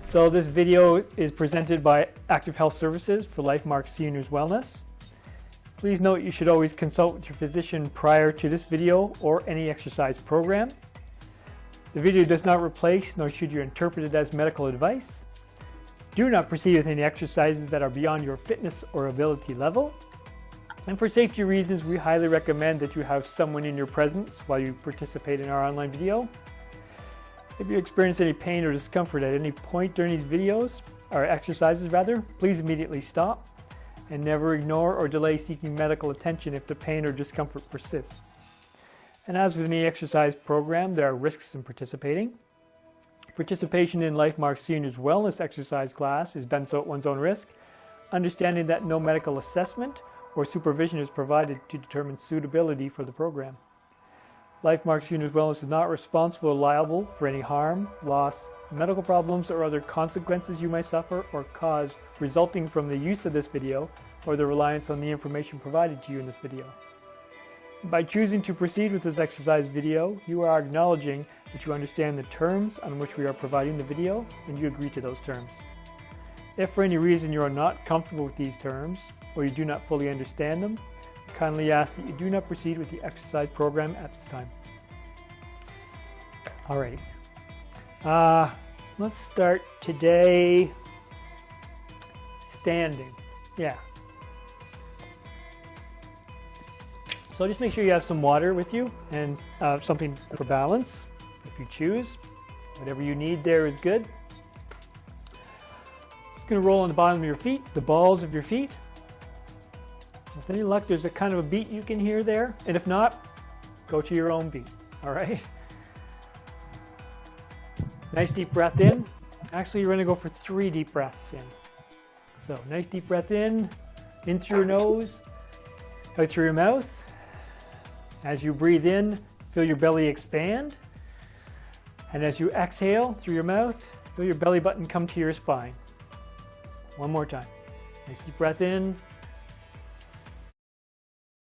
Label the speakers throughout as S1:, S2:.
S1: So this video is presented by Active Health Services for LifeMark Seniors Wellness. Please note you should always consult with your physician prior to this video or any exercise program. The video does not replace, nor should you interpret it as medical advice. Do not proceed with any exercises that are beyond your fitness or ability level. And for safety reasons, we highly recommend that you have someone in your presence while you participate in our online video. If you experience any pain or discomfort at any point during these videos, or exercises rather, please immediately stop and never ignore or delay seeking medical attention if the pain or discomfort persists. And as with any exercise program, there are risks in participating. Participation in LifeMark Seniors Wellness exercise class is done so at one's own risk, understanding that no medical assessment or supervision is provided to determine suitability for the program. LifeMark Seniors Wellness is not responsible or liable for any harm, loss, medical problems, or other consequences you may suffer or cause resulting from the use of this video or the reliance on the information provided to you in this video. By choosing to proceed with this exercise video, you are acknowledging that you understand the terms on which we are providing the video and you agree to those terms. If for any reason you are not comfortable with these terms or you do not fully understand them, we kindly ask that you do not proceed with the exercise program at this time. Alrighty. Let's start today standing. Yeah. So just make sure you have some water with you and something for balance if you choose. Whatever you need there is good. You're going to roll on the bottom of your feet, the balls of your feet. With any luck, there's a kind of a beat you can hear there. And if not, go to your own beat. All right? Nice deep breath in. Actually, you're going to go for 3 deep breaths in. So nice deep breath in through your nose, out through your mouth. As you breathe in, feel your belly expand. And as you exhale through your mouth, feel your belly button come to your spine. One more time. Nice deep breath in.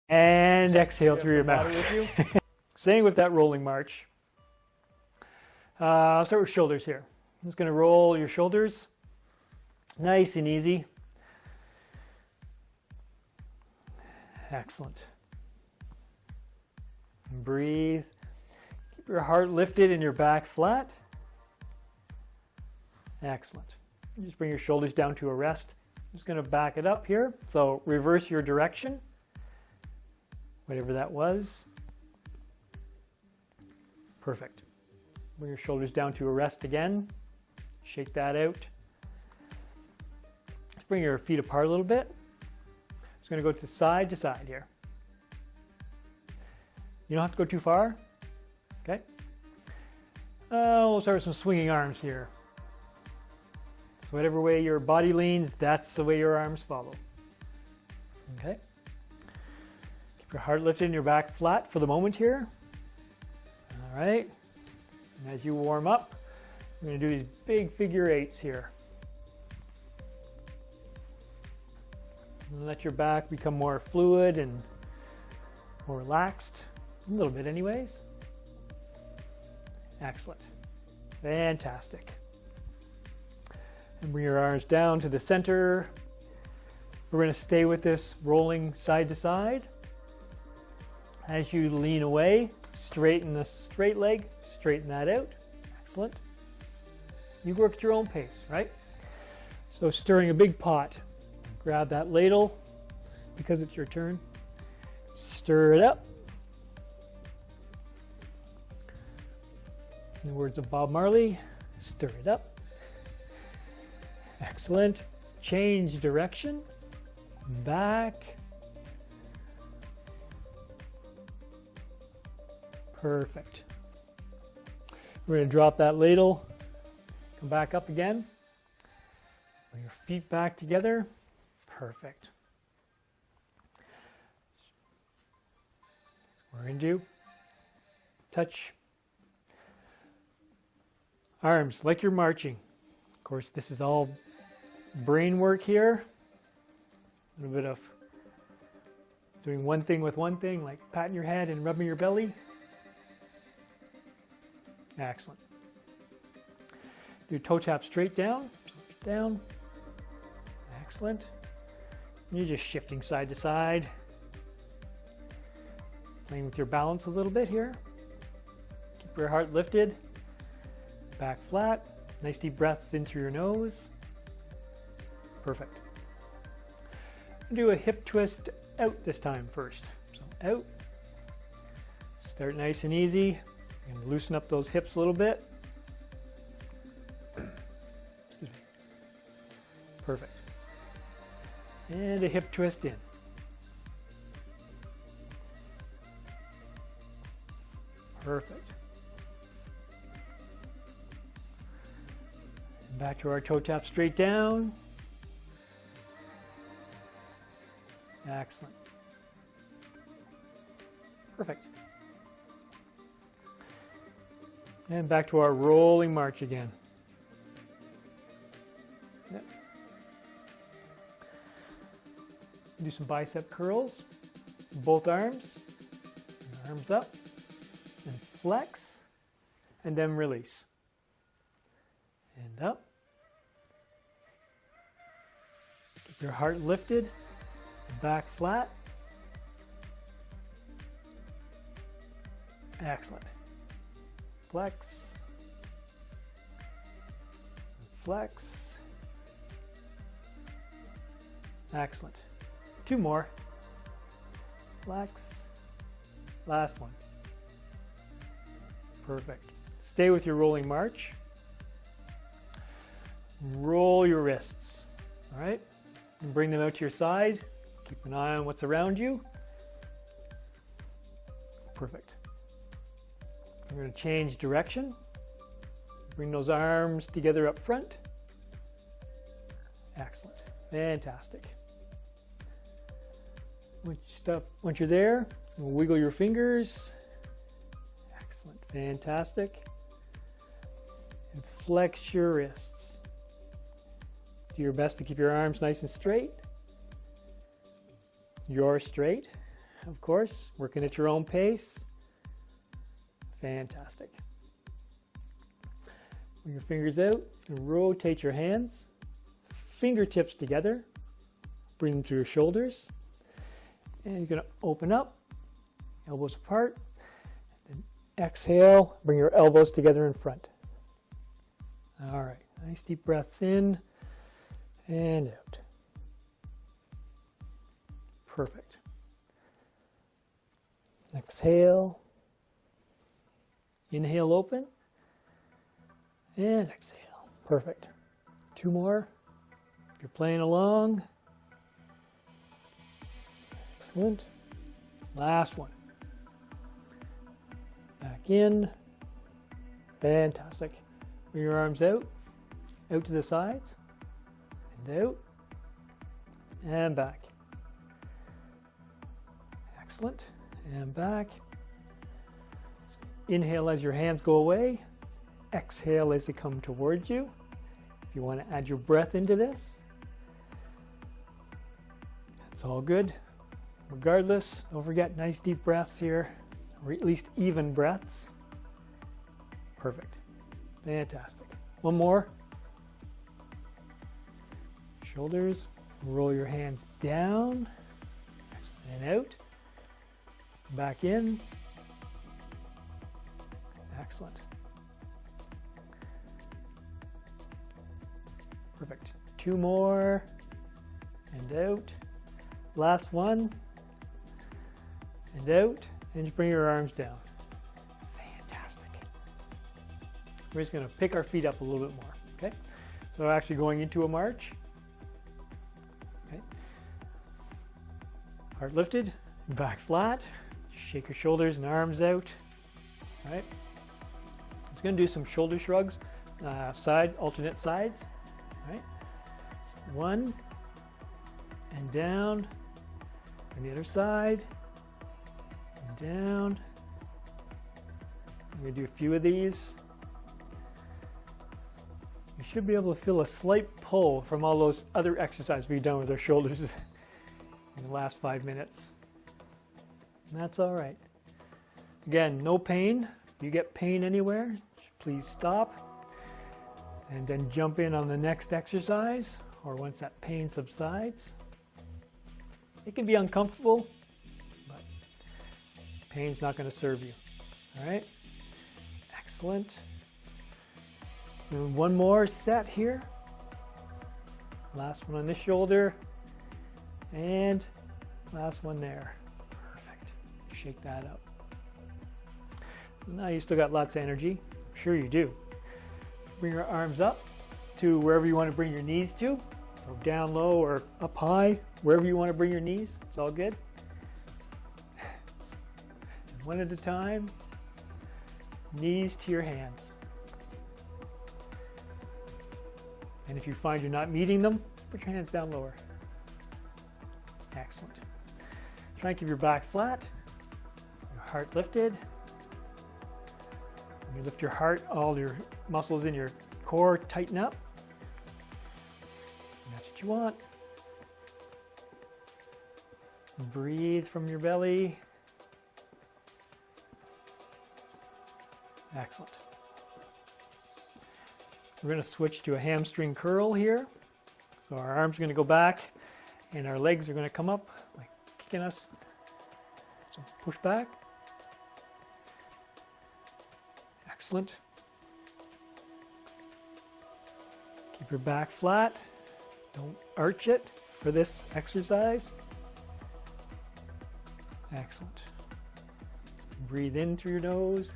S1: And exhale through your mouth. Staying with that rolling march. I'll start with shoulders here. I'm just going to roll your shoulders. Nice and easy. Excellent. And breathe. Keep your heart lifted and your back flat. Excellent. Just bring your shoulders down to a rest. I'm just going to back it up here. So reverse your direction. Whatever that was. Perfect. Bring your shoulders down to a rest again. Shake that out. Let's bring your feet apart a little bit. Just going to go to side here. You don't have to go too far. Okay. We'll start with some swinging arms here. So whatever way your body leans, that's the way your arms follow. Okay. Keep your heart lifted and your back flat for the moment here. All right. And as you warm up, we're going to do these big figure 8s here. And let your back become more fluid and more relaxed. A little bit anyways. Excellent. Fantastic. And bring your arms down to the center. We're going to stay with this rolling side to side. As you lean away, straighten the straight leg, straighten that out. Excellent. You work at your own pace, right? So stirring a big pot. Grab that ladle because it's your turn. Stir it up. In the words of Bob Marley, stir it up. Excellent. Change direction. Back. Perfect. We're going to drop that ladle. Come back up again. Bring your feet back together. Perfect. So we're going to do touch. Arms like you're marching. Of course, this is all brain work here. A little bit of doing one thing with one thing, like patting your head and rubbing your belly. Excellent. Do toe tap straight down, down. Excellent. And you're just shifting side to side. Playing with your balance a little bit here. Keep your heart lifted. Back flat. Nice deep breaths in through your nose. Perfect. Do a hip twist out this time first. So out. Start nice and easy. And loosen up those hips a little bit. Excuse me. Perfect. And a hip twist in. Perfect. And back to our toe tap straight down. Excellent. Perfect. And back to our rolling march again. Yep. Do some bicep curls. Both arms. Arms up. And flex. And then release. And up. Keep your heart lifted. Back flat. Excellent. Flex. Flex. Excellent. Two more. Flex. Last one. Perfect. Stay with your rolling march. Roll your wrists. All right? And bring them out to your side. Keep an eye on what's around you. Perfect. I'm going to change direction. Bring those arms together up front. Excellent. Fantastic. Once you're there, wiggle your fingers. Excellent. Fantastic. And flex your wrists. Do your best to keep your arms nice and straight. You're straight, of course, working at your own pace. Fantastic. Bring your fingers out and rotate your hands. Fingertips together. Bring them to your shoulders. And you're going to open up, elbows apart. Then exhale, bring your elbows together in front. All right, nice deep breaths in and out. Perfect. Exhale. Inhale, open. And exhale. Perfect. Two more. If you're playing along. Excellent. Last one. Back in. Fantastic. Bring your arms out. Out to the sides. And out. And back. Excellent. And back. Inhale as your hands go away. Exhale as they come towards you. If you want to add your breath into this, that's all good. Regardless, don't forget nice deep breaths here, or at least even breaths. Perfect. Fantastic. One more. Shoulders. Roll your hands down and out. Back in. Excellent. Perfect. Two more. And out. Last one. And out. And just bring your arms down. Fantastic. We're just going to pick our feet up a little bit more. Okay? So we're actually going into a march. Okay. Heart lifted. Back flat. Shake your shoulders and arms out. All right. It's going to do some shoulder shrugs, alternate sides. All right. So one, and down, and the other side, and down. I'm going to do a few of these. You should be able to feel a slight pull from all those other exercises we've done with our shoulders in the last 5 minutes. And that's all right. Again, no pain. If you get pain anywhere, please stop And then jump in on the next exercise, or once that pain subsides. It can be uncomfortable, but pain's not going to serve you. All right? Excellent. And one more set here. Last one on this shoulder. And last one there. Perfect. Shake that up. So now you still got lots of energy. I'm sure you do. So bring your arms up to wherever you want to bring your knees to. So down low or up high, wherever you want to bring your knees. It's all good. And one at a time. Knees to your hands. And if you find you're not meeting them, put your hands down lower. Excellent. Try and keep your back flat, your heart lifted. When you lift your heart, all your muscles in your core tighten up. And that's what you want. Breathe from your belly. Excellent. We're going to switch to a hamstring curl here. So our arms are going to go back and our legs are going to come up, like kicking us. So push back. Excellent. Keep your back flat. Don't arch it for this exercise. Excellent. Breathe in through your nose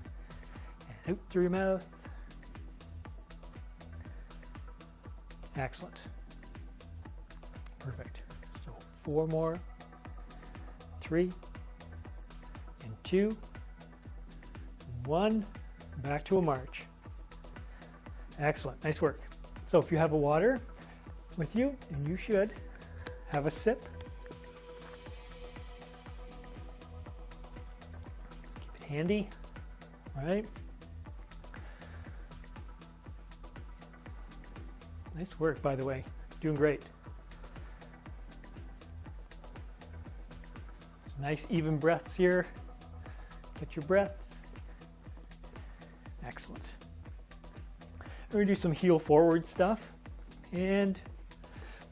S1: and out through your mouth. Excellent. Perfect. So 4 more, 3, and 2, 1. Back to a march. Excellent. Nice work. So if you have a water with you, and you should, have a sip. Keep it handy. All right. Nice work, by the way. Doing great. Some nice even breaths here. Get your breath. Excellent. We're going to do some heel forward stuff. And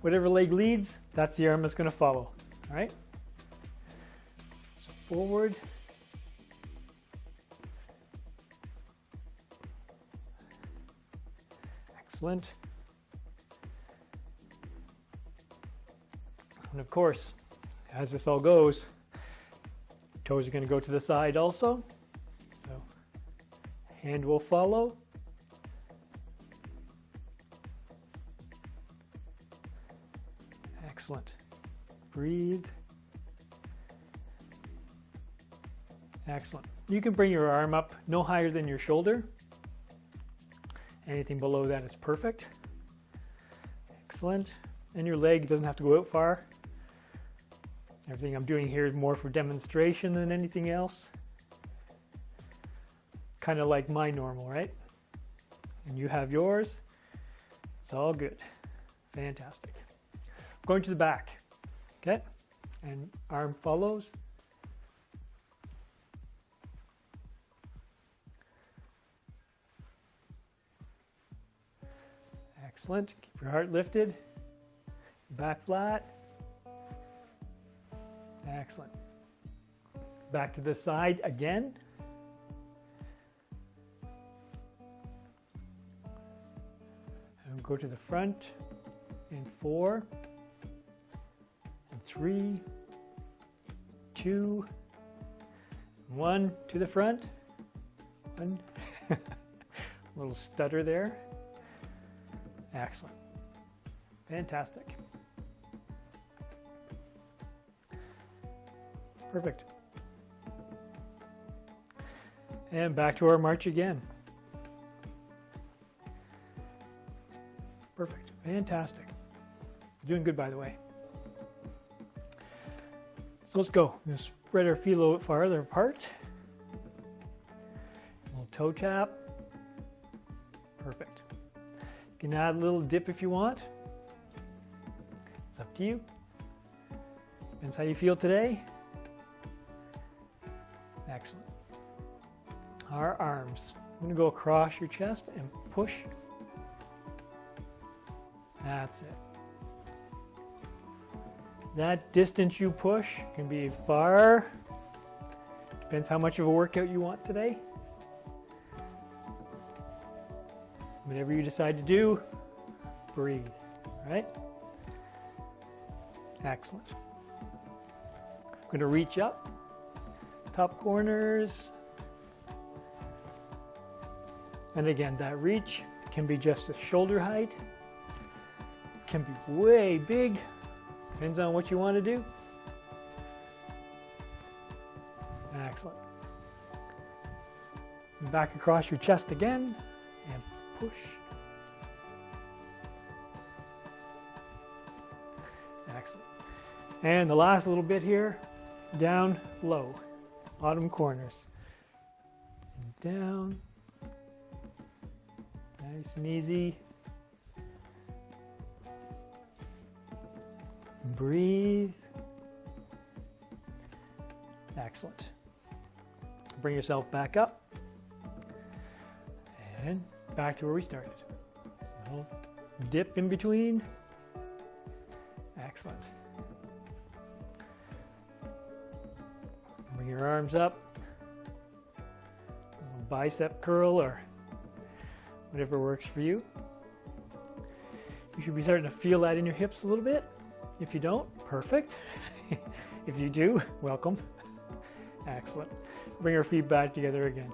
S1: whatever leg leads, that's the arm that's going to follow. All right? So forward. Excellent. And of course, as this all goes, toes are going to go to the side also. So hand will follow. Excellent. Breathe. Excellent. You can bring your arm up no higher than your shoulder. Anything below that is perfect. Excellent. And your leg doesn't have to go out far. Everything I'm doing here is more for demonstration than anything else. Kind of like my normal, right? And you have yours. It's all good. Fantastic. Going to the back. Okay? And arm follows. Excellent. Keep your heart lifted. Back flat. Excellent. Back to the side again. And go to the front in 4, and 3, 2, 1 to the front. 1. A little stutter there. Excellent. Fantastic. Perfect. And back to our march again. Perfect. Fantastic. Doing good, by the way. So let's go. We're going to spread our feet a little bit farther apart. A little toe tap. Perfect. You can add a little dip if you want. It's up to you. Depends how you feel today. Excellent. Our arms. I'm going to go across your chest and push That's it. That distance you push can be far. Depends how much of a workout you want today. Whatever you decide to do, breathe, right? Excellent. I'm going to reach up, top corners. And again, that reach can be just a shoulder height, can be way big, depends on what you want to do. Excellent. And back across your chest again, and push. Excellent. And the last little bit here, down low, bottom corners. And down. Nice and easy. Breathe. Excellent. Bring yourself back up. And back to where we started. So dip in between. Excellent. Bring your arms up. A little bicep curl or whatever works for you. You should be starting to feel that in your hips a little bit. If you don't, perfect. If you do, welcome. Excellent. Bring our feet back together again.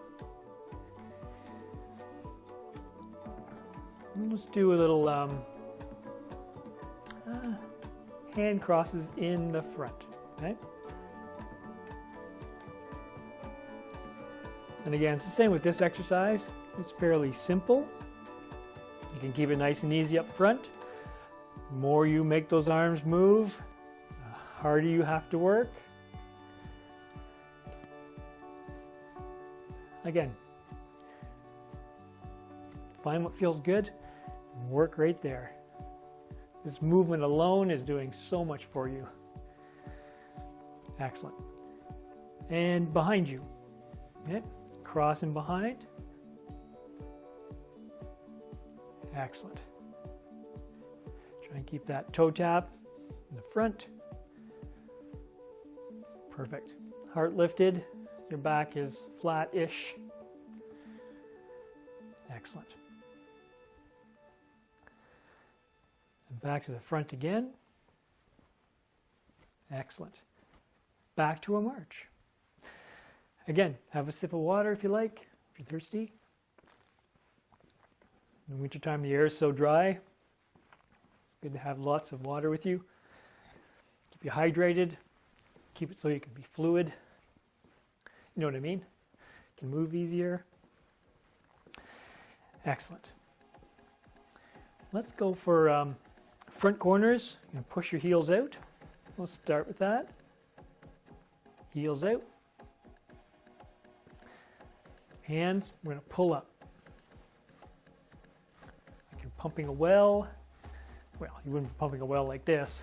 S1: And let's do a little hand crosses in the front. Okay? And again, it's the same with this exercise. It's fairly simple. You can keep it nice and easy up front. The more you make those arms move, the harder you have to work. Again, find what feels good and work right there. This movement alone is doing so much for you. Excellent. And behind you. Okay? Crossing behind. Excellent. Try and keep that toe tap in the front. Perfect. Heart lifted. Your back is flat-ish. Excellent. And back to the front again. Excellent. Back to a march. Again, have a sip of water if you like, if you're thirsty. In the wintertime, the air is so dry. It's good to have lots of water with you. Keep you hydrated. Keep it so you can be fluid. You know what I mean? Can move easier. Excellent. Let's go for front corners. You're going to push your heels out. We'll start with that. Heels out. Hands, we're going to pull up. Like you're pumping a well. Well, you wouldn't be pumping a well like this.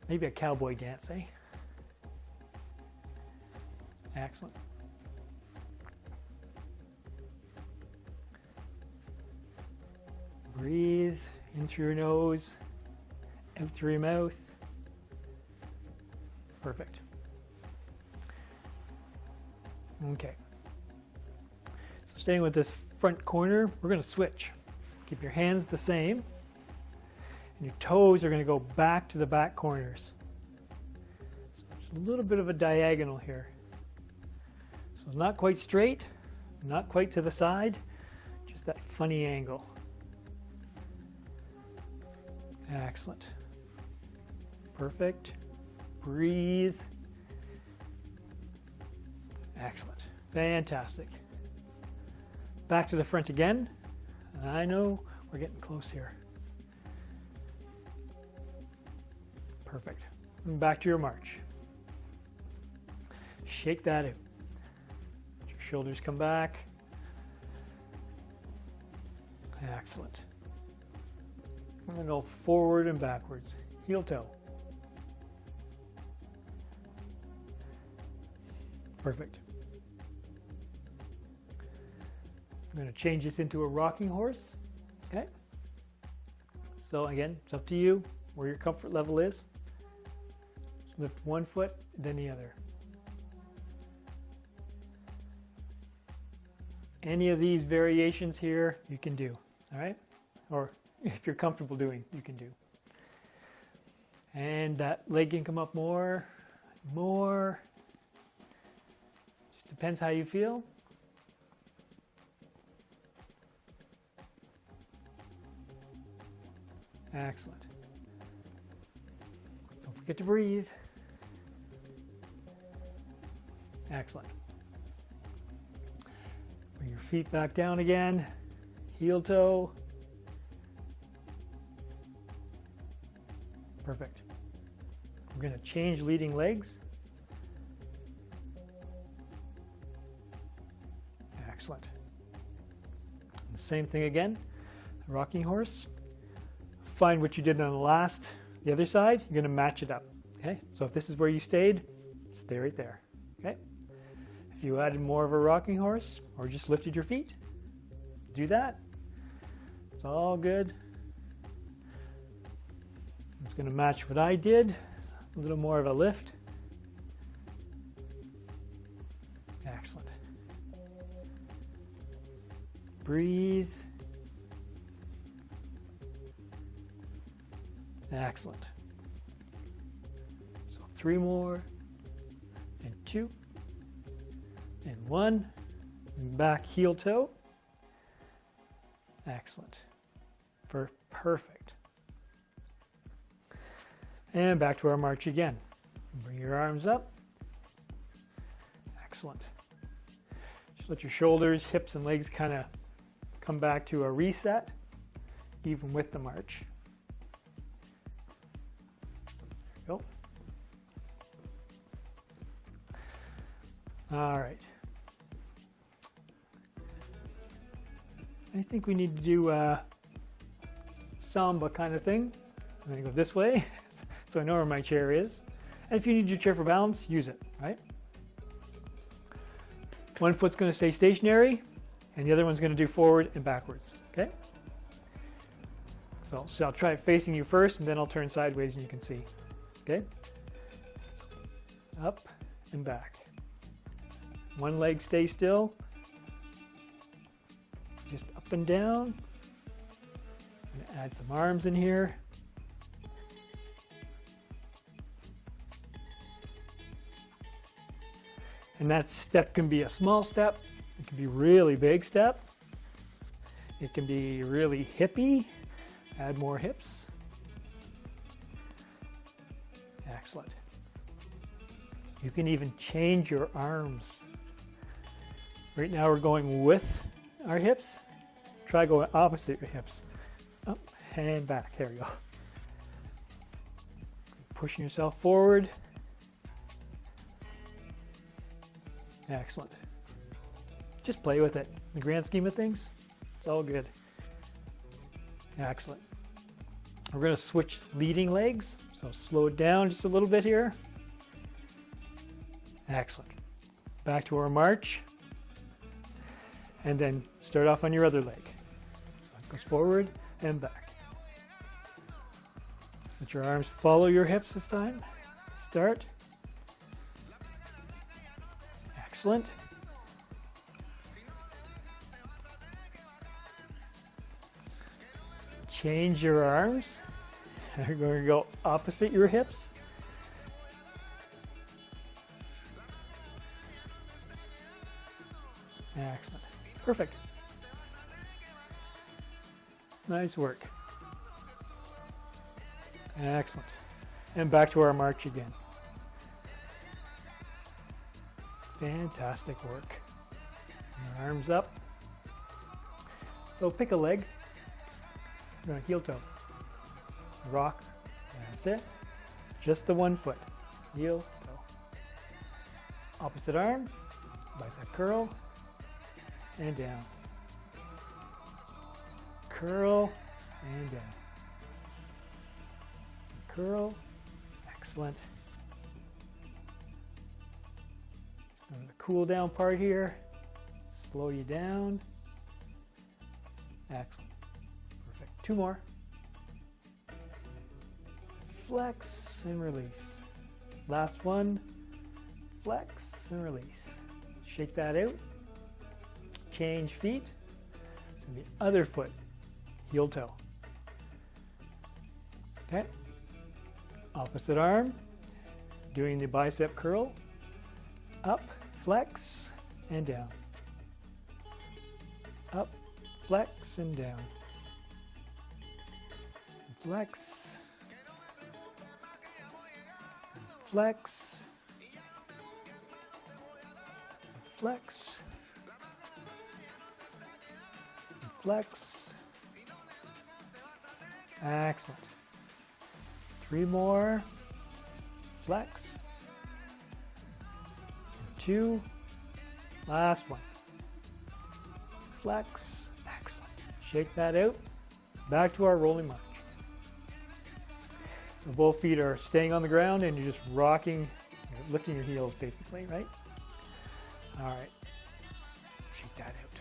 S1: Maybe a cowboy dance, eh? Excellent. Breathe in through your nose, out through your mouth. Perfect. Okay. So staying with this front corner, we're going to switch. Keep your hands the same. And your toes are going to go back to the back corners. So it's a little bit of a diagonal here. So not quite straight, not quite to the side, just that funny angle. Excellent. Perfect. Breathe. Excellent. Fantastic. Back to the front again. I know we're getting close here. Perfect. And back to your march. Shake that out. Let your shoulders come back. Excellent. We're going to go forward and backwards. Heel toe. Perfect. I'm going to change this into a rocking horse. Okay. So again, it's up to you where your comfort level is. Just lift one foot, then the other. Any of these variations here you can do, all right? Or if you're comfortable doing, you can do. And that leg can come up more. Just depends how you feel. Excellent. Don't forget to breathe. Excellent. Bring your feet back down again. Heel toe. Perfect. We're going to change leading legs. Excellent. The same thing again. Rocking horse. Find what you did on the other side. You're going to match it up. Okay. So if this is where you stayed, stay right there. Okay. If you added more of a rocking horse or just lifted your feet, do that. It's all good. I'm just going to match what I did. A little more of a lift. Excellent. Breathe. Excellent. So 3 more, and 2, and 1, and back heel toe. Excellent. Perfect. And back to our march again. Bring your arms up. Excellent. Just let your shoulders, hips, and legs kind of come back to a reset, even with the march. There you go. All right. I think we need to do a samba kind of thing. I'm going to go this way so I know where my chair is. And if you need your chair for balance, use it, right? One foot's going to stay stationary and the other one's going to do forward and backwards, okay? So I'll try it facing you first and then I'll turn sideways and you can see, okay? Up and back. One leg stays still. Just up and down. I'm going to add some arms in here. And that step can be a small step. It can be a really big step. It can be really hippy. Add more hips. Excellent. You can even change your arms. Right now we're going with our hips. Try going opposite your hips. Up and back. There we go. Pushing yourself forward. Excellent. Just play with it. In the grand scheme of things, it's all good. Excellent. We're going to switch leading legs. So slow it down just a little bit here. Excellent. Back to our march. And then start off on your other leg. So it goes forward and back. Let your arms follow your hips this time. Start. Excellent. Change your arms. You're going to go opposite your hips. Excellent. Perfect. Nice work. Excellent. And back to our march again. Fantastic work. Your arms up. So pick a leg. We're going to heel toe. Rock. That's it. Just the one foot. Heel toe. Opposite arm. Bicep curl. And down. Curl and down. Curl. Excellent. The cool down part here. Slow you down. Excellent. Perfect. 2 more. flex and release. Last one, flex and release. Shake that out. Change feet. So the other foot, heel toe. Okay. Opposite arm, doing the bicep curl. Up, flex, and down. Up, flex, and down. Flex. Flex. Flex. Flex. Excellent. 3 more. Flex. 2. Last one. Flex. Excellent. Shake that out. Back to our rolling march. So both feet are staying on the ground and you're just rocking, you're lifting your heels basically, right? All right. Shake that out.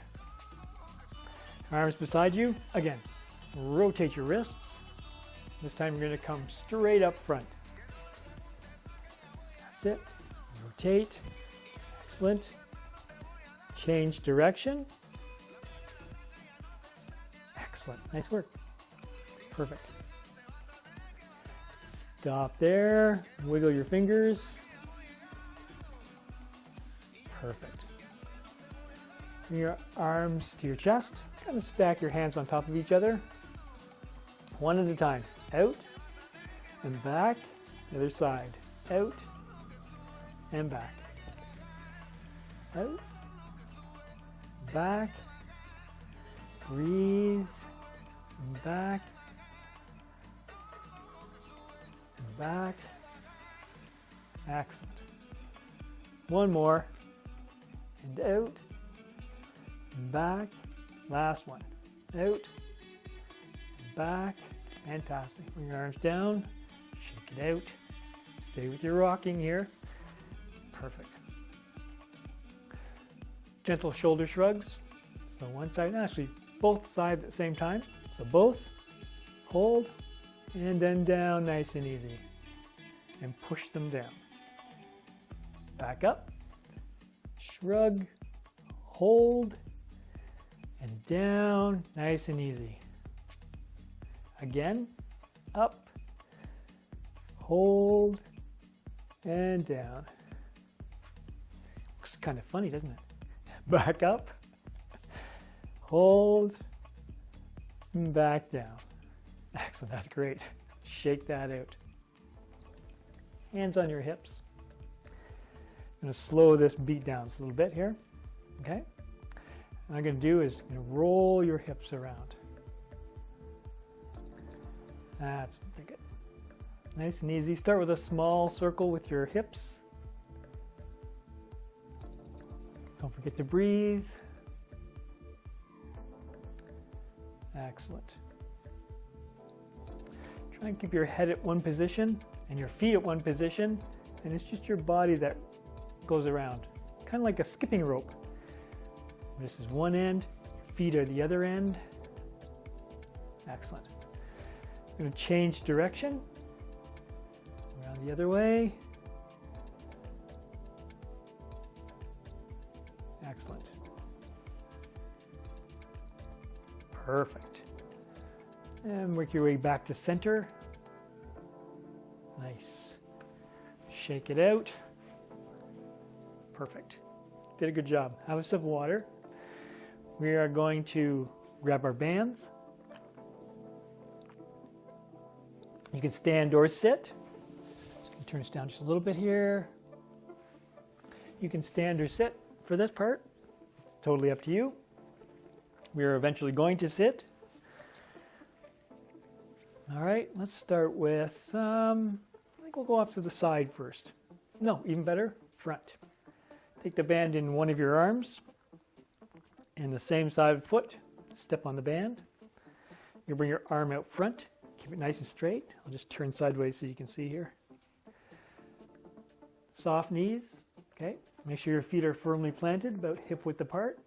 S1: Arms beside you. Again, rotate your wrists. This time you're going to come straight up front. That's it. Rotate. Excellent. Change direction. Excellent. Nice work. Perfect. Stop there. Wiggle your fingers. Perfect. Bring your arms to your chest. Kind of stack your hands on top of each other. One at a time. Out and back. The other side. Out and back. Out. Back. Breathe. Back. Back. Excellent. One more. And out. Back. Last one. Out. Back. Fantastic. Bring your arms down. Shake it out. Stay with your rocking here. Perfect. Gentle shoulder shrugs. So one side, actually both sides at the same time. So both. Hold. And then down nice and easy. And push them down. Back up. Shrug. Hold. And down nice and easy. Again. Up. Hold. And down. Looks kind of funny, doesn't it? Back up. Hold. And back down. Excellent, that's great. Shake that out. Hands on your hips. I'm going to slow this beat down just a little bit here. Okay? What I'm going to do is roll your hips around. That's pretty good. Nice and easy. Start with a small circle with your hips. Don't forget to breathe. Excellent. Try and keep your head at one position and your feet at one position, and it's just your body that goes around. Kind of like a skipping rope. This is one end, feet are the other end. Excellent. I'm going to change direction. Around the other way. Excellent. Perfect. And work your way back to center. Nice. Shake it out. Perfect. Did a good job. Have a sip of water. We are going to grab our bands. You can stand or sit. Just going to turn this down just a little bit here. You can stand or sit for this part. It's totally up to you. We are eventually going to sit. All right, let's start with, I think we'll go off to the side first. No, even better, front. Take the band in one of your arms and the same side foot, step on the band. You bring your arm out front, keep it nice and straight. I'll just turn sideways so you can see here. Soft knees, okay? Make sure your feet are firmly planted, about hip width apart.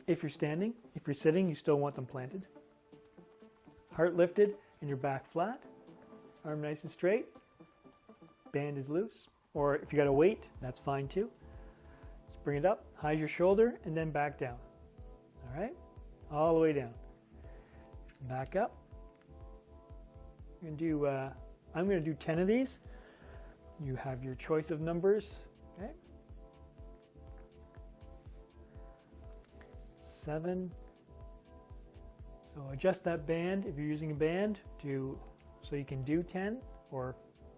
S1: If you're standing, if you're sitting, you still want them planted. Heart lifted and your back flat. arm nice and straight. Band is loose. Or if you got a weight, that's fine too. Just bring it up, hide your shoulder, and then back down. All right? All the way down. Back up. I'm going to do 10 of these. You have your choice of numbers. Okay? 7. So adjust that band if you're using a band so you can do 10 or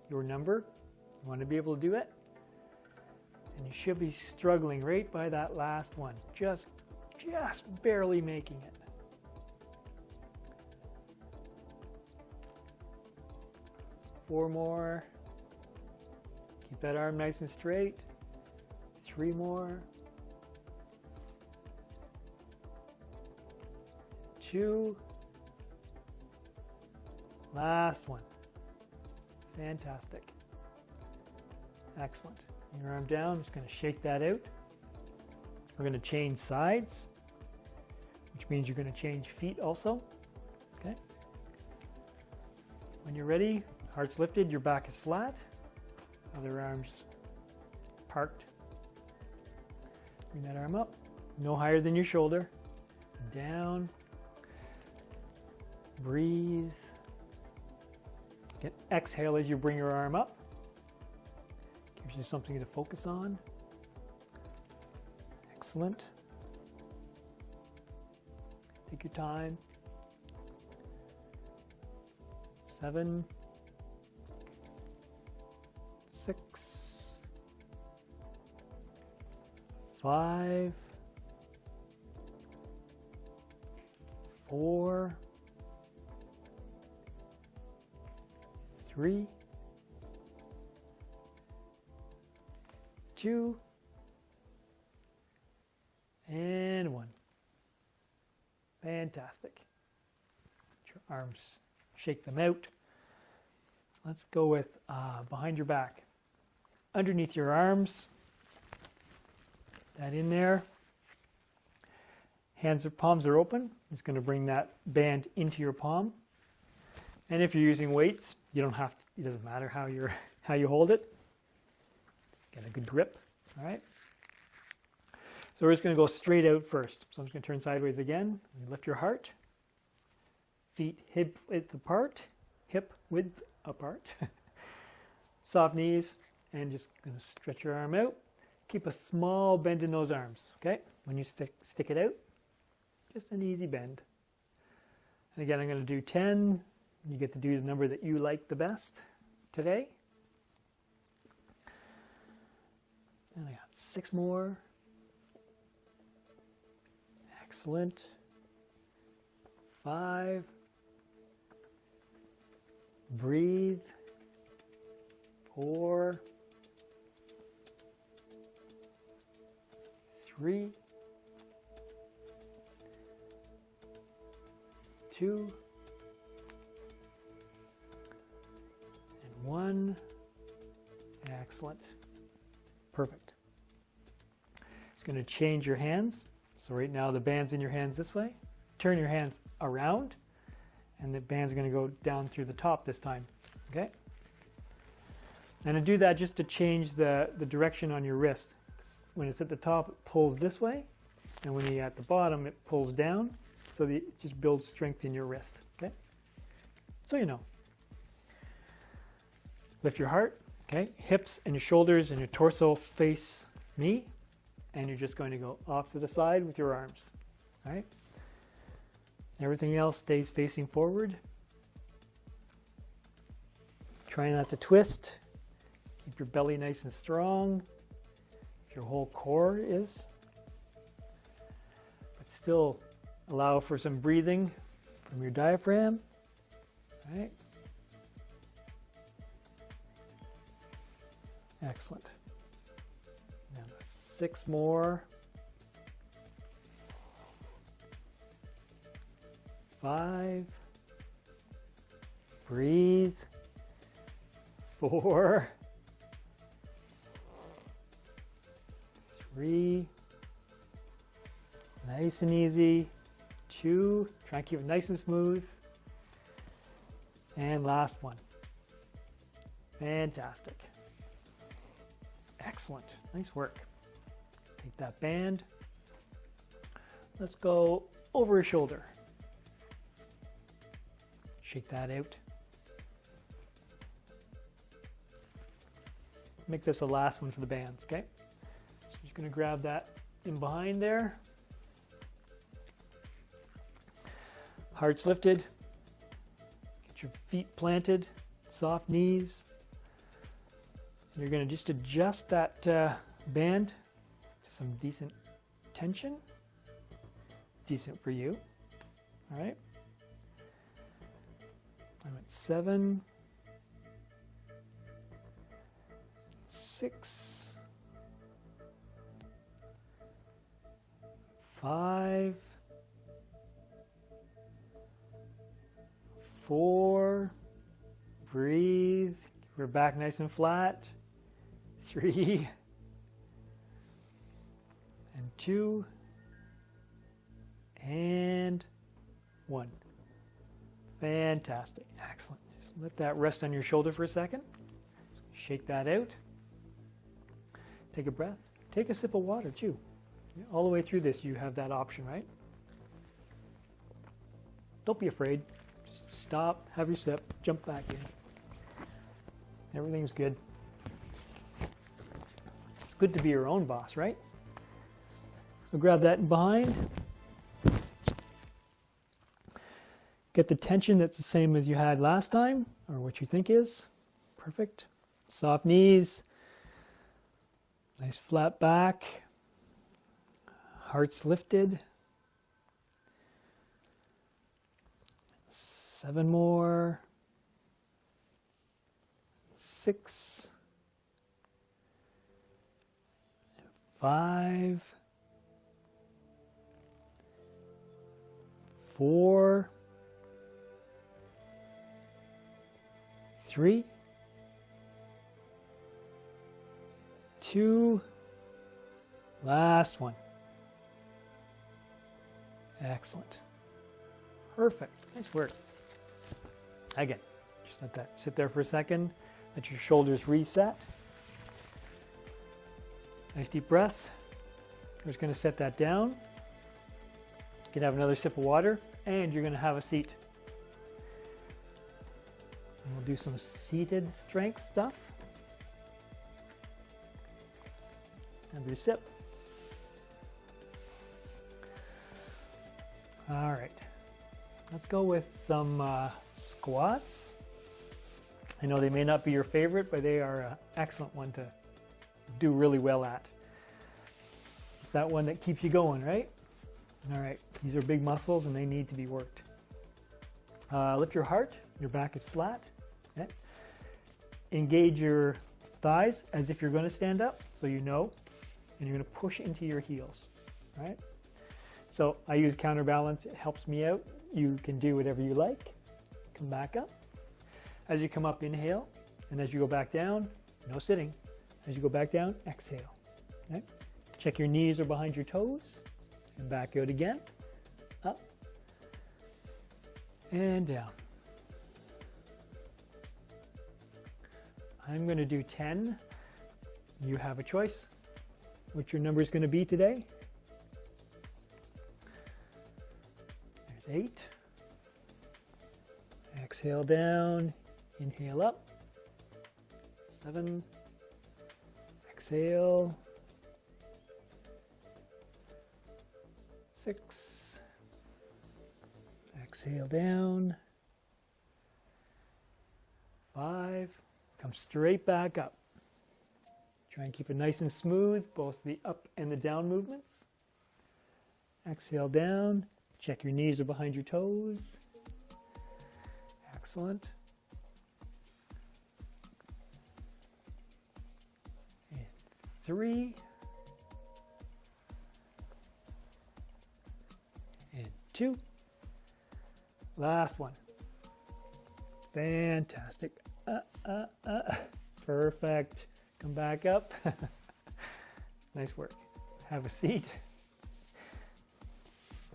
S1: your number. You want to be able to do it. And you should be struggling right by that last one. Just barely making it. Four more. Keep that arm nice and straight. 3 more. 2. Last one. Fantastic. Excellent. Your arm down, just going to shake that out. We're going to change sides, which means you're going to change feet also. Okay. When you're ready, heart's lifted, your back is flat. Other arm's parked. Bring that arm up, no higher than your shoulder. Down. Breathe. Exhale as you bring your arm up. Gives you something to focus on. Excellent. Take your time. 7, 6, 5, 4, 3, 2, and 1. Fantastic. Your arms, shake them out. Let's go with behind your back. Underneath your arms. That in there. Palms are open. Just going to bring that band into your palm. And if you're using weights, you don't have to, it doesn't matter how you hold it. Just get a good grip. All right. So we're just going to go straight out first. So I'm just going to turn sideways again. Lift your heart. Feet hip width apart. Hip width apart. Soft knees. And just going to stretch your arm out. Keep a small bend in those arms. Okay. When you stick it out, just an easy bend. And again, I'm going to do 10. You get to do the number that you like the best today. And I got 6 more. Excellent. 5. Breathe. 4. 3. 2. And 1. Excellent. Perfect. Just going to change your hands. So right now the band's in your hands this way. Turn your hands around and the band's going to go down through the top this time. Okay? And to do that, just to change the direction on your wrist. When it's at the top, it pulls this way, and when you're at the bottom, it pulls down, so that it just builds strength in your wrist. Okay? So you know. Lift your heart. Okay? Hips and your shoulders and your torso face me, and you're just going to go off to the side with your arms. All right? Everything else stays facing forward. Try not to twist. Keep your belly nice and strong. Your whole core is. But still allow for some breathing from your diaphragm. All right? Excellent. Now 6 more. 5. Breathe. 4. 3. Nice and easy. 2. Try and keep it nice and smooth. And last one. Fantastic. Excellent. Nice work. Take that band. Let's go over his shoulder. Shake that out. Make this the last one for the bands, okay? So just going to grab that in behind there. Hearts lifted. Get your feet planted, soft knees. And you're going to just adjust that band to some decent tension. Decent for you. All right. I'm at 7, 6, 5, 4, breathe, we're back nice and flat, 3, and 2, and 1. Fantastic, excellent. Just let that rest on your shoulder for a second. Shake that out. Take a breath. Take a sip of water too. All the way through this you have that option, right? Don't be afraid. Just stop, have your sip, jump back in. Everything's good. It's good to be your own boss, right? So grab that in behind. Get the tension that's the same as you had last time, or what you think is. Perfect. Soft knees. Nice flat back. Hearts lifted. 7 more. 6. 5. 4. 3. 2. Last one. Excellent. Perfect. Nice work. Again, just let that sit there for a second. Let your shoulders reset. Nice deep breath. We're just going to set that down. You can have another sip of water, and you're going to have a seat. And we'll do some seated strength stuff. Have your sip. All right, let's go with some squats. I know they may not be your favorite, but they are an excellent one to do really well at. It's that one that keeps you going, right? All right, these are big muscles and they need to be worked. Lift your heart, your back is flat. Okay. Engage your thighs as if you're going to stand up, so you know, and you're going to push into your heels, right? So I use counterbalance, it helps me out. You can do whatever you like. Come back up. As you come up, inhale, and as you go back down, no sitting. As you go back down, exhale. Okay? Check your knees are behind your toes, and back out again, up, and down. I'm going to do 10. You have a choice. What your number is going to be today. There's 8. Exhale down, inhale up. 7. Exhale. 6. Exhale down. 5. Come straight back up. Try and keep it nice and smooth, both the up and the down movements. Exhale down. Check your knees are behind your toes. Excellent. And 3. And 2. Last one. Fantastic. Perfect. Come back up. Nice work. Have a seat.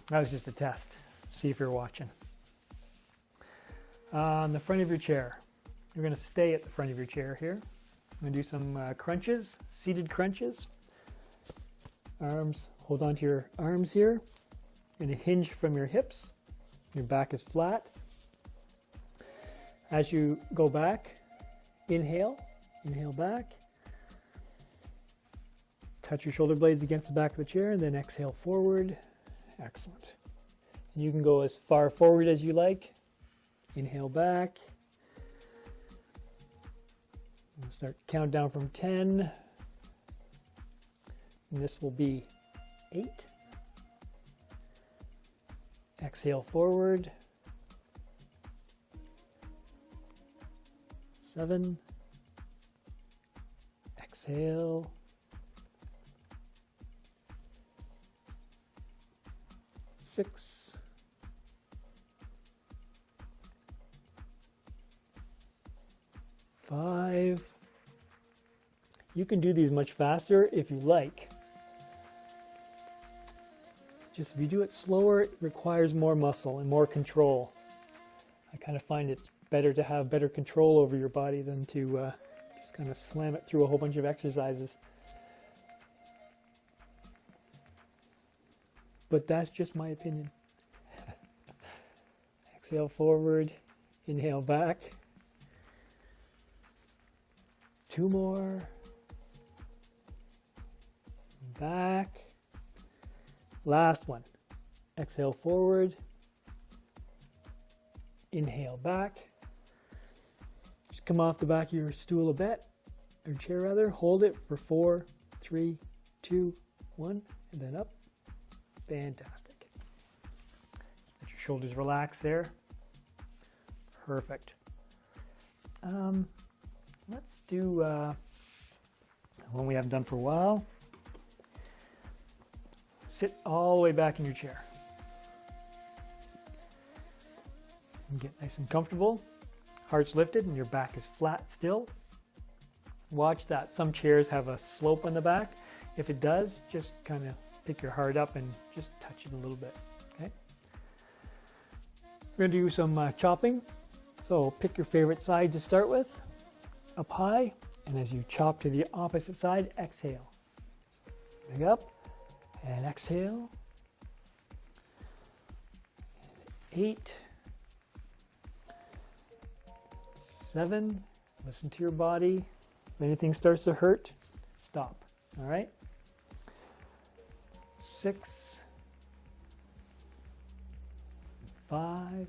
S1: That was just a test. See if you're watching. On the front of your chair, You're going to stay at the front of your chair here. I'm going to do some crunches, seated crunches. Arms, hold on to your arms here. Going to hinge from your hips. Your back is flat. As you go back, inhale back. Touch your shoulder blades against the back of the chair and then exhale forward. Excellent. And you can go as far forward as you like. Inhale back. And start to count down from 10. And this will be 8. Exhale forward. 7. Exhale. 6. 5. You can do these much faster if you like. Just if you do it slower, it requires more muscle and more control. I kind of find it's better to have better control over your body than to just kind of slam it through a whole bunch of exercises. But that's just my opinion. Exhale forward, inhale back. 2 more. Back. Last one. Exhale forward. Inhale back. Just come off the back of your stool a bit, or chair rather. Hold it for 4, 3, 2, 1, and then up. Fantastic. Let your shoulders relax there. Perfect. Let's do one we haven't done for a while. Sit all the way back in your chair. And get nice and comfortable. Heart's lifted and your back is flat still. Watch that. Some chairs have a slope on the back. If it does, just kind of pick your heart up and just touch it a little bit. Okay. We're going to do some chopping. So pick your favorite side to start with. Up high. And as you chop to the opposite side, exhale. Bring up. And exhale. 8. 7. Listen to your body. If anything starts to hurt, stop. All right? 6. 5.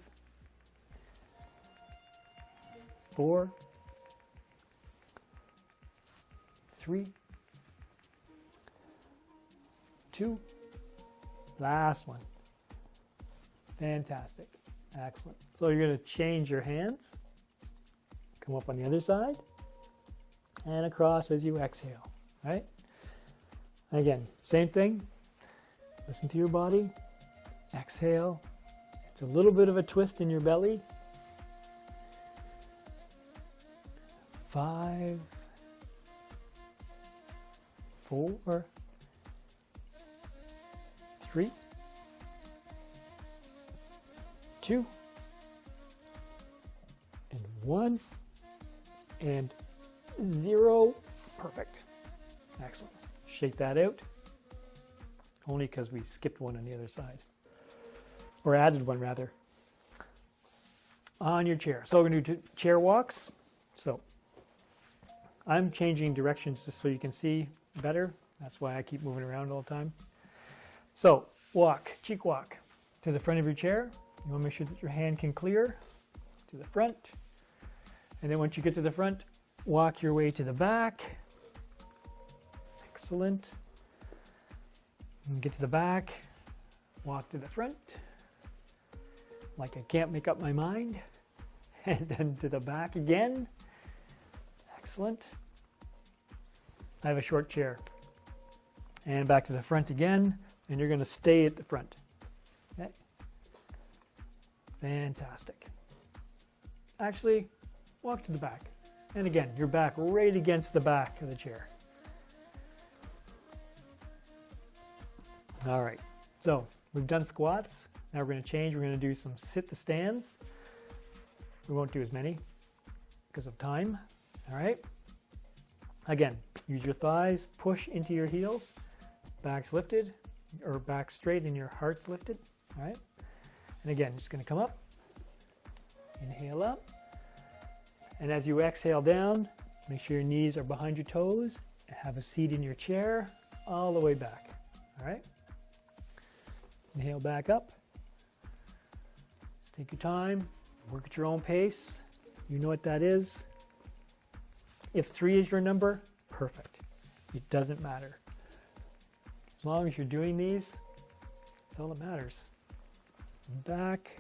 S1: 4. 3. 2. Last one. Fantastic. Excellent. So you're going to change your hands. Come up on the other side. And across as you exhale. Right? Again, same thing. Listen to your body. Exhale. It's a little bit of a twist in your belly. 5. 4. 3, 2, and 1, and 0. Perfect. Excellent. Shake that out. Only because we skipped one on the other side. Or added one, rather. On your chair. So we're going to do chair walks. So I'm changing directions just so you can see better. That's why I keep moving around all the time. So, walk, cheek walk to the front of your chair. You want to make sure that your hand can clear to the front. And then once you get to the front, walk your way to the back. Excellent. And get to the back, walk to the front. Like I can't make up my mind. And then to the back again. Excellent. I have a short chair. And back to the front again. And you're going to stay at the front. Okay? Fantastic. Actually, walk to the back. And again, your back right against the back of the chair. All right. So we've done squats. Now we're going to change. We're going to do some sit to stands. We won't do as many. because of time. All right. Again, use your thighs, push into your heels, back's lifted, or back straight and your heart's lifted. All right. And again, just going to come up, inhale up. And as you exhale down, make sure your knees are behind your toes and have a seat in your chair all the way back. All right. Inhale back up. Just take your time, work at your own pace. You know what that is. If 3 is your number, perfect. It doesn't matter. As long as you're doing these, that's all that matters. Back.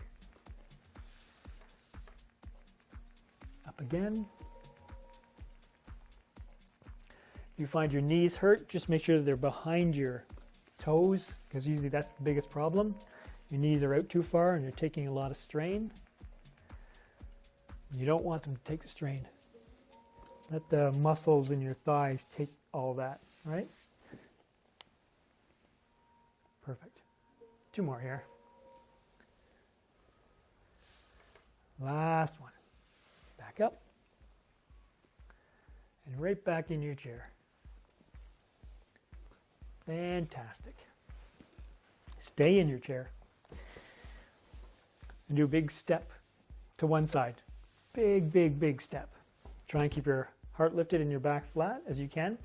S1: Up again. If you find your knees hurt, just make sure that they're behind your toes, because usually that's the biggest problem. Your knees are out too far and you're taking a lot of strain. You don't want them to take the strain. Let the muscles in your thighs take all that, right? Perfect. 2 more here. Last one. Back up. And right back in your chair. Fantastic. Stay in your chair. And do a big step to one side. Big, big, big step. Try and keep your heart lifted and your back flat as you can.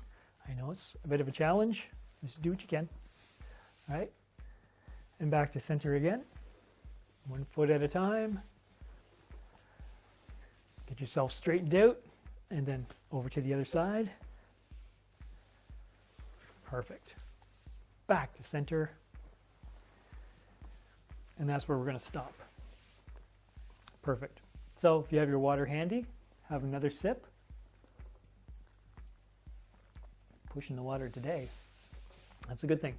S1: I know it's a bit of a challenge. Just do what you can. All right. And back to center again. 1 foot at a time. Get yourself straightened out. And then over to the other side. Perfect. Back to center. And that's where we're going to stop. Perfect. So if you have your water handy, have another sip. Pushing the water today. That's a good thing.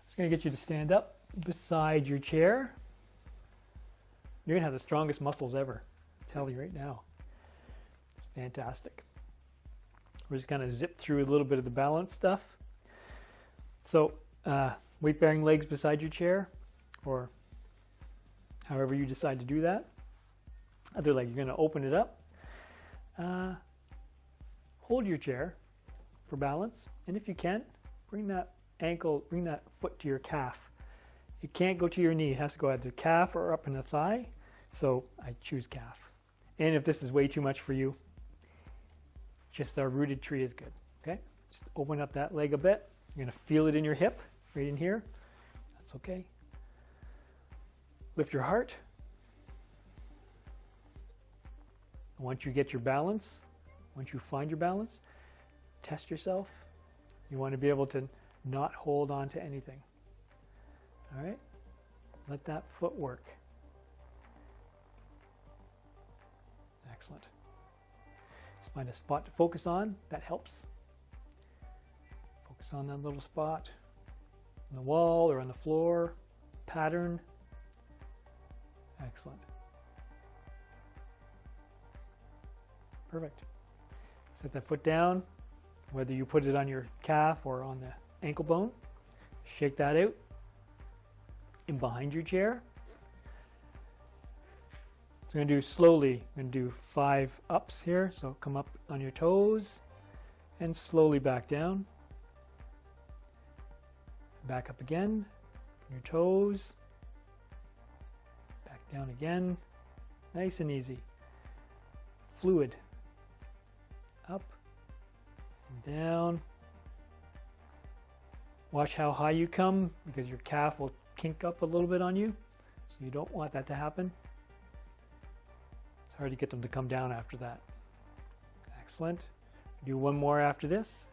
S1: It's going to get you to stand up beside your chair. You're going to have the strongest muscles ever. I tell you right now. It's fantastic. We're just going to zip through a little bit of the balance stuff. So weight-bearing legs beside your chair, or however you decide to do that. Other leg, you're going to open it up. Hold your chair for balance, and if you can, bring that foot to your calf. It can't go to your knee. It has to go either calf or up in the thigh. So I choose calf. And if this is way too much for you, just our rooted tree is good. Okay? Just open up that leg a bit. You're going to feel it in your hip, right in here. That's okay. Lift your heart. Once you get your balance, once you find your balance, test yourself. You want to be able to not hold on to anything. All right? Let that foot work. Excellent. Just find a spot to focus on. That helps. Focus on that little spot on the wall or on the floor. Pattern. Excellent. Perfect. Set that foot down, whether you put it on your calf or on the ankle bone. Shake that out in behind your chair. So I'm going to do slowly. I'm going to do 5 ups here. So come up on your toes and slowly back down. Back up again, on your toes. Back down again. Nice and easy. Fluid. Up and down. Watch how high you come, because your calf will kink up a little bit on you. So you don't want that to happen. It's hard to get them to come down after that. Excellent. Do 1 more after this.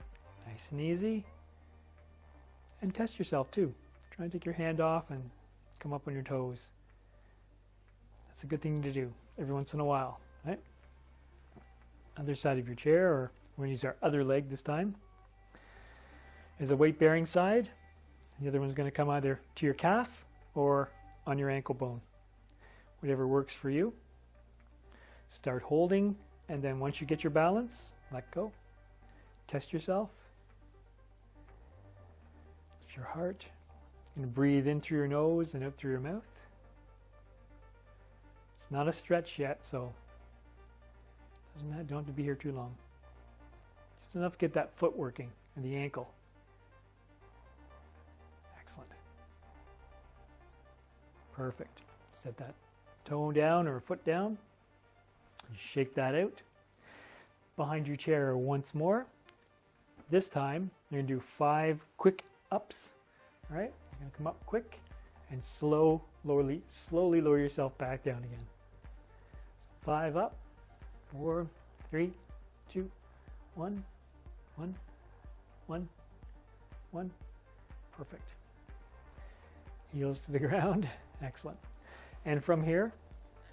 S1: Nice and easy. And test yourself too. Try and take your hand off and come up on your toes. That's a good thing to do every once in a while, right? Other side of your chair, or we're going to use our other leg this time, is a weight-bearing side. The other one's going to come either to your calf or on your ankle bone. Whatever works for you. Start holding, and then once you get your balance, let go. Test yourself. Lift your heart. You're going to breathe in through your nose and out through your mouth. It's not a stretch yet, so Don't have to be here too long. Just enough to get that foot working and the ankle. Excellent. Perfect. Set that toe down or foot down. Shake that out. Behind your chair once more. This time, you're going to do 5 quick ups. All right? You're going to come up quick and slowly lower yourself back down again. So 5 up, 4, 3, 2, 1, 1, 1, 1. Perfect. Heels to the ground. Excellent. And from here,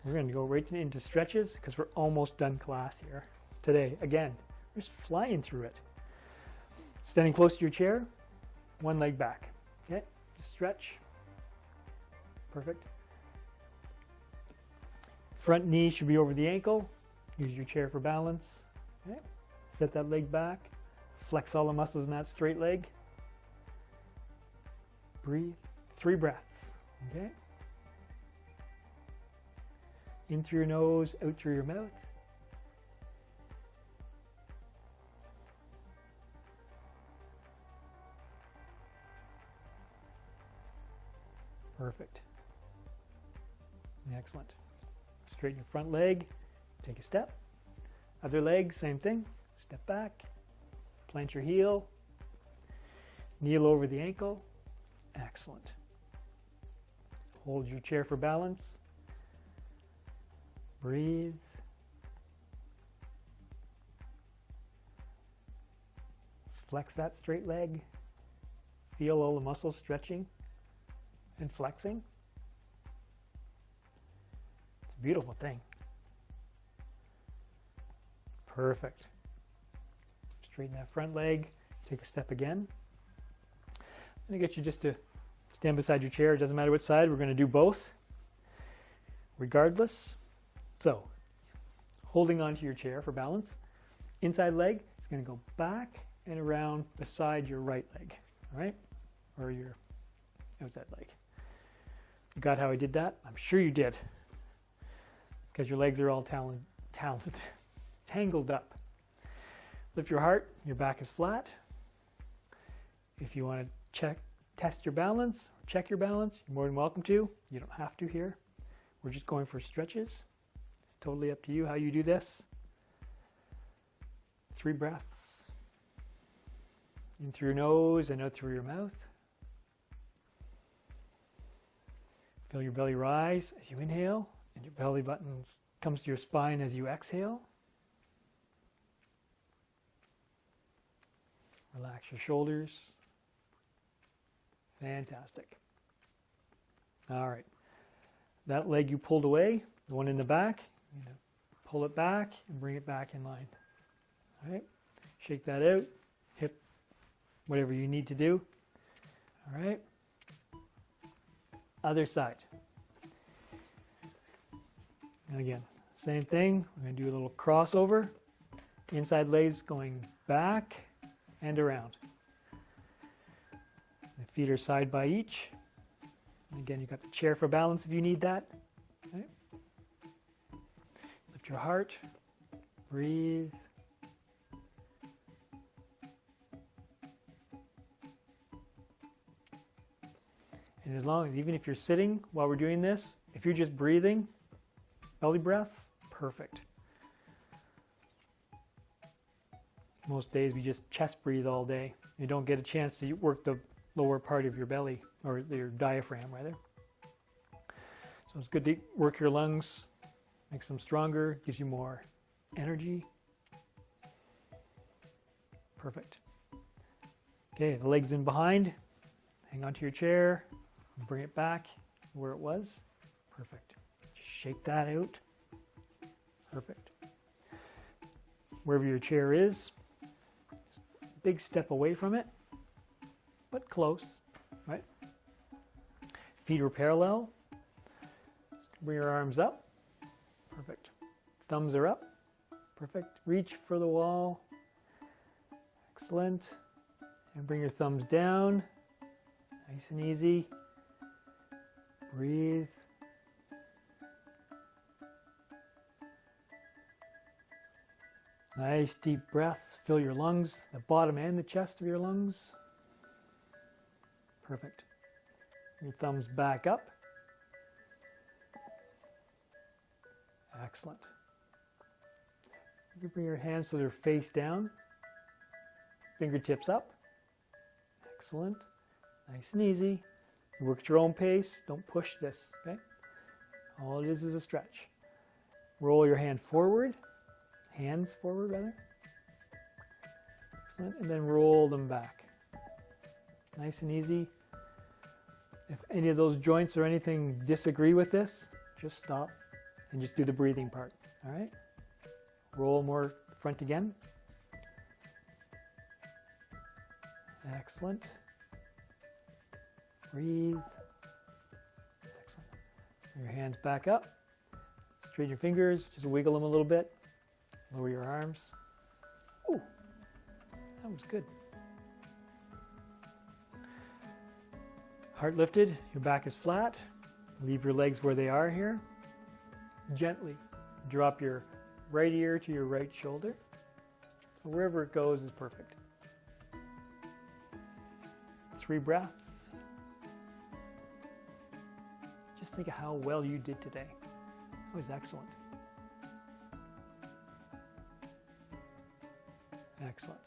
S1: we're going to go right into stretches because we're almost done class here today. Again, we're just flying through it. Standing close to your chair, one leg back. Okay, just stretch. Perfect. Front knee should be over the ankle. Use your chair for balance. Okay. Set that leg back. Flex all the muscles in that straight leg. Breathe. 3 breaths. Okay. In through your nose, out through your mouth. Perfect. Excellent. Straighten your front leg. Take a step. Other leg, same thing. Step back. Plant your heel. Kneel over the ankle. Excellent. Hold your chair for balance. Breathe. Flex that straight leg. Feel all the muscles stretching and flexing. It's a beautiful thing. Perfect. Straighten that front leg. Take a step again. I'm going to get you just to stand beside your chair. It doesn't matter which side. We're going to do both regardless. So, holding onto your chair for balance. Inside leg is going to go back and around beside your right leg. All right? Or your outside leg. You got how I did that? I'm sure you did. Because your legs are all tangled up. Lift your heart. Your back is flat. If you want to test your balance, or check your balance, you're more than welcome to. You don't have to here. We're just going for stretches. It's totally up to you how you do this. 3 breaths. In through your nose and out through your mouth. Feel your belly rise as you inhale, and your belly button comes to your spine as you exhale. Relax your shoulders. Fantastic. All right. That leg you pulled away, the one in the back, you're going to pull it back and bring it back in line. All right. Shake that out. Hip, whatever you need to do. All right. Other side. And again, same thing. We're going to do a little crossover. Inside legs going back and around. The feet are side by each. And again, you've got the chair for balance if you need that. Okay. Lift your heart. Breathe. And as long as, even if you're sitting while we're doing this, if you're just breathing, belly breaths, perfect. Most days we just chest breathe all day. You don't get a chance to work the lower part of your belly, or your diaphragm rather. So it's good to work your lungs, makes them stronger, gives you more energy. Perfect. Okay, the legs in behind. Hang on to your chair. Bring it back where it was. Perfect. Just shake that out. Perfect. Wherever your chair is, big step away from it, but close, right? Feet are parallel. Bring your arms up. Perfect. Thumbs are up. Perfect. Reach for the wall. Excellent. And bring your thumbs down. Nice and easy. Breathe. Nice deep breaths. Fill your lungs, the bottom and the chest of your lungs. Perfect. Your thumbs back up. Excellent. You bring your hands so they're face down. Fingertips up. Excellent. Nice and easy. Work at your own pace. Don't push this, okay? All it is a stretch. Roll your hand forward. Hands forward, rather. Excellent. And then roll them back. Nice and easy. If any of those joints or anything disagree with this, just stop and just do the breathing part. All right? Roll more front again. Excellent. Breathe. Excellent. Bring your hands back up. Straighten your fingers. Just wiggle them a little bit. Lower your arms. Ooh, that was good. Heart lifted. Your back is flat. Leave your legs where they are here. Gently drop your right ear to your right shoulder. So wherever it goes is perfect. 3 breaths. Just think of how well you did today. That was excellent. Excellent.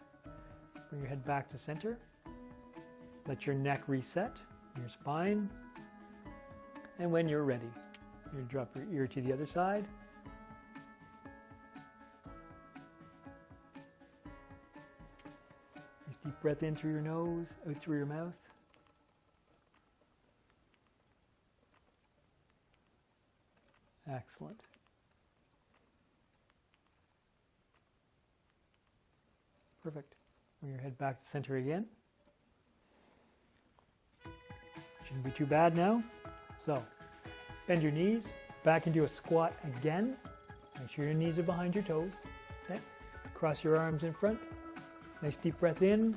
S1: Bring your head back to center. Let your neck reset, your spine. And when you're ready, you drop your ear to the other side. Nice deep breath in through your nose, out through your mouth. Excellent. Perfect. Bring your head back to center again. Shouldn't be too bad now. So, bend your knees, back into a squat again. Make sure your knees are behind your toes. Okay. Cross your arms in front. Nice deep breath in.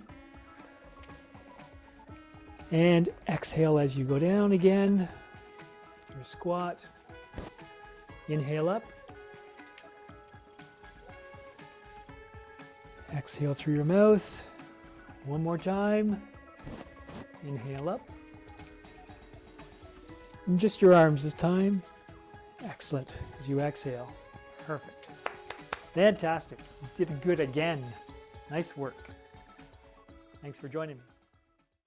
S1: And exhale as you go down again. Your squat. Inhale up. Exhale through your mouth. One more time. Inhale up. And just your arms this time. Excellent. As you exhale. Perfect. Fantastic. You did good again. Nice work. Thanks for joining me.